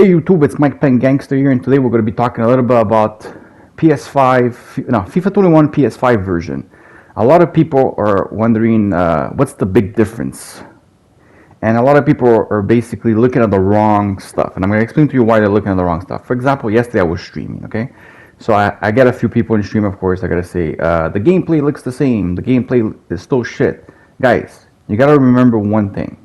Hey YouTube, it's Mike Penn Gangster here, and today we're going to be talking a little bit about FIFA 21 PS5 version. A lot of people are wondering what's the big difference, and a lot of people are basically looking at the wrong stuff, and I'm going to explain to you why they're looking at the wrong stuff. For example, yesterday I was streaming, okay? So I get a few people in stream, of course. I got to say, the gameplay looks the same, the gameplay is still shit. Guys, you got to remember one thing.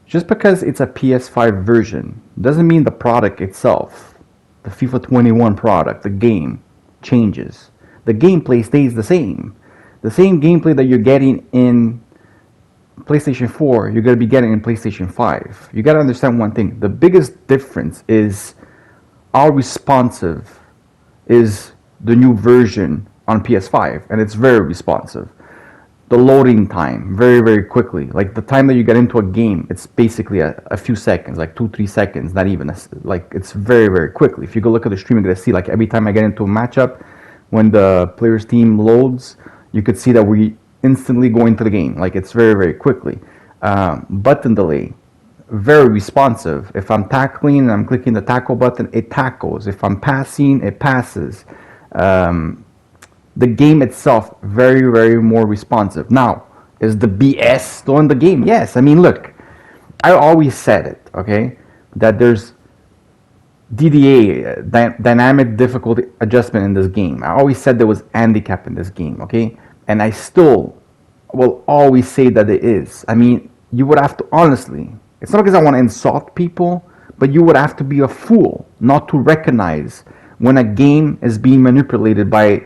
Just because it's a PS5 version doesn't mean the product itself, the FIFA 21 product, the game, changes. The gameplay stays the same. The same gameplay that you're getting in PlayStation 4, you're going to be getting in PlayStation 5. You got to understand one thing. The biggest difference is how responsive is the new version on PS5, and it's very responsive. The loading time, very, very quickly. Like the time that you get into a game, it's basically a few seconds, like 2-3 seconds, not even, like it's very, very quickly. If you go look at the stream, you're gonna see like every time I get into a matchup, when the player's team loads, you could see that we instantly go into the game. Like it's very, very quickly. Button delay, very responsive. If I'm tackling and I'm clicking the tackle button, it tackles. If I'm passing, it passes. The game itself, very, very more responsive. Now, is the BS still in the game? Yes. I mean, look, I always said it, okay, that there's DDA, dynamic difficulty adjustment in this game. I always said there was handicap in this game, okay? And I still will always say that it is. I mean, you would have to, honestly, it's not because I want to insult people, but you would have to be a fool not to recognize when a game is being manipulated by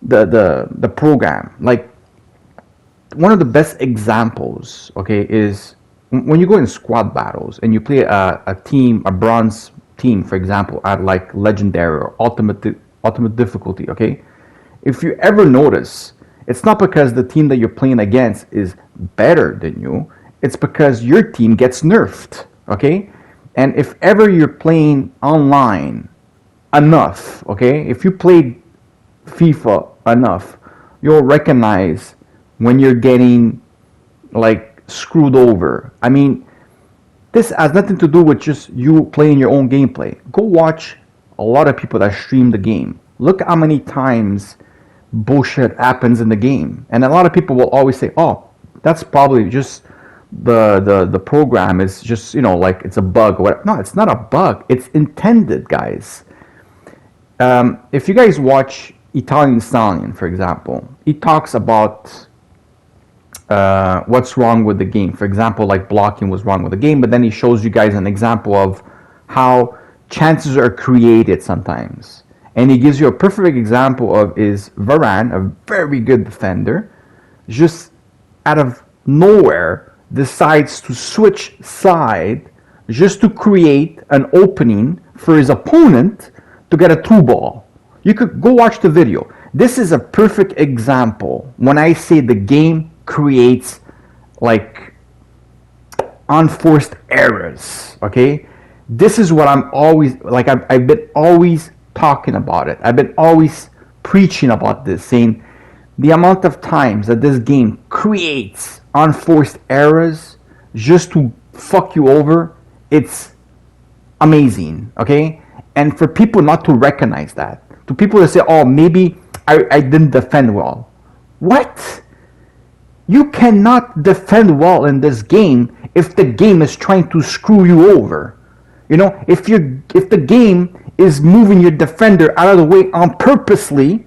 the program. Like one of the best examples, okay, is when you go in squad battles and you play a team, a bronze team, for example, at like legendary or ultimate difficulty, okay? If you ever notice, it's not because the team that you're playing against is better than you, it's because your team gets nerfed, okay? And if ever you're playing online enough, okay, if you played FIFA enough, you'll recognize when you're getting like screwed over. I mean, this has nothing to do with just you playing your own gameplay. Go watch a lot of people that stream the game. Look how many times bullshit happens in the game, and a lot of people will always say, "Oh, that's probably just the program is just, you know, like it's a bug or whatever." No, it's not a bug. It's intended, guys. If you guys watch Italian Stallion, for example, he talks about what's wrong with the game. For example, like blocking was wrong with the game, but then he shows you guys an example of how chances are created sometimes. And he gives you a perfect example of is Varane, a very good defender, just out of nowhere decides to switch side just to create an opening for his opponent to get a through ball. You could go watch the video. This is a perfect example when I say the game creates like unforced errors, okay? This is what I'm always, like I've been always talking about it. I've been always preaching about this, saying the amount of times that this game creates unforced errors just to fuck you over, it's amazing, okay? And for people not to recognize that, to people that say, oh, maybe I didn't defend well. What? You cannot defend well in this game if the game is trying to screw you over. You know, if the game is moving your defender out of the way on purposely,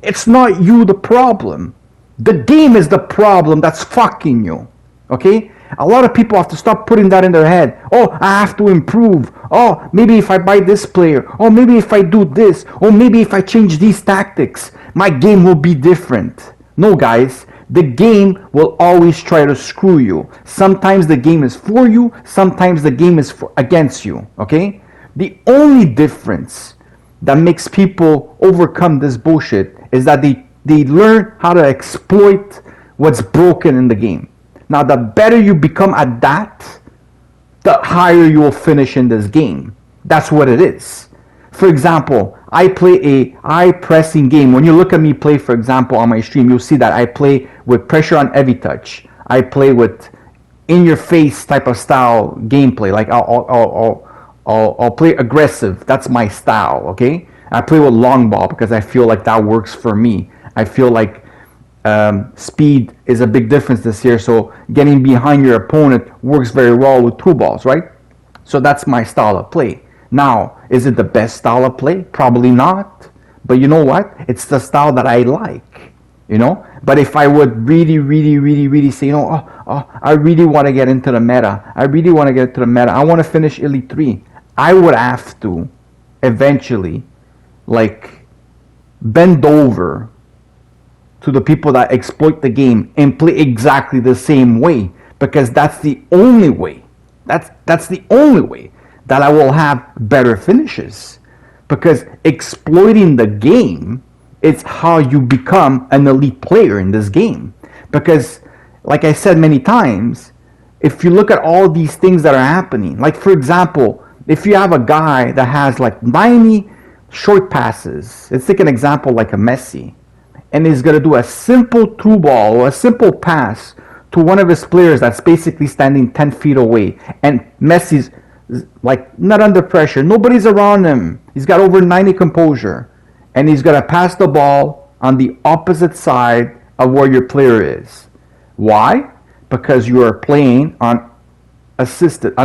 it's not you the problem. The game is the problem that's fucking you. Okay? A lot of people have to stop putting that in their head. Oh, I have to improve. Oh, maybe if I buy this player. Oh, maybe if I do this. Oh, maybe if I change these tactics, my game will be different. No, guys. The game will always try to screw you. Sometimes the game is for you. Sometimes the game is against you. Okay? The only difference that makes people overcome this bullshit is that they learn how to exploit what's broken in the game. Now, the better you become at that, the higher you will finish in this game. That's what it is. For example, I play a high-pressing game. When you look at me play, for example, on my stream, you'll see that I play with pressure on heavy touch. I play with in-your-face type of style gameplay. Like I'll I'll play aggressive. That's my style, okay? I play with long ball because I feel like that works for me. I feel like speed is a big difference this year, so getting behind your opponent works very well with through balls, right? So that's my style of play. Now, is it the best style of play? Probably not. But you know what? It's the style that I like, you know? But if I would really say, I really want to get into the meta. I really want to get into the meta. I want to finish Elite 3. I would have to eventually, like, bend over to the people that exploit the game and play exactly the same way, because that's the only way. That's the only way that I will have better finishes. Because exploiting the game is how you become an elite player in this game. Because, like I said many times, if you look at all these things that are happening, like for example, if you have a guy that has like 90 short passes, let's take an example like a Messi, and he's going to do a simple through ball or a simple pass to one of his players that's basically standing 10 feet away, and Messi's like not under pressure, nobody's around him, he's got over 90 composure, and he's going to pass the ball on the opposite side of where your player is. Why? Because you are playing on assisted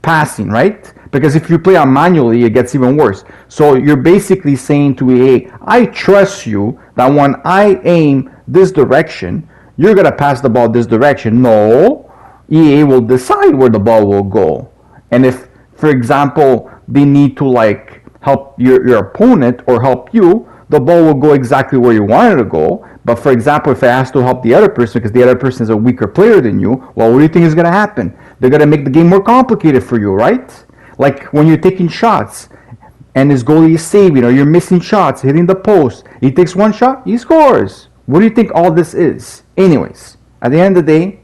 passing, right? Because if you play on manually, it gets even worse. So you're basically saying to EA, I trust you that when I aim this direction, you're going to pass the ball this direction. No, EA will decide where the ball will go. And if, for example, they need to like help your opponent or help you, the ball will go exactly where you want it to go. But for example, if it has to help the other person because the other person is a weaker player than you, well, what do you think is going to happen? They're going to make the game more complicated for you, right? Like when you're taking shots and his goalie is saving, or you're missing shots, hitting the post. He takes one shot, he scores. What do you think all this is? Anyways, at the end of the day,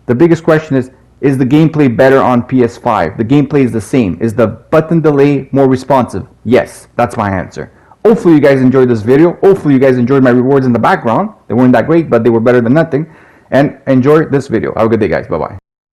the biggest question is the gameplay better on PS5? The gameplay is the same. Is the button delay more responsive? Yes, that's my answer. Hopefully you guys enjoyed this video. Hopefully you guys enjoyed my rewards in the background. They weren't that great, but they were better than nothing. And enjoy this video. Have a good day, guys. Bye-bye.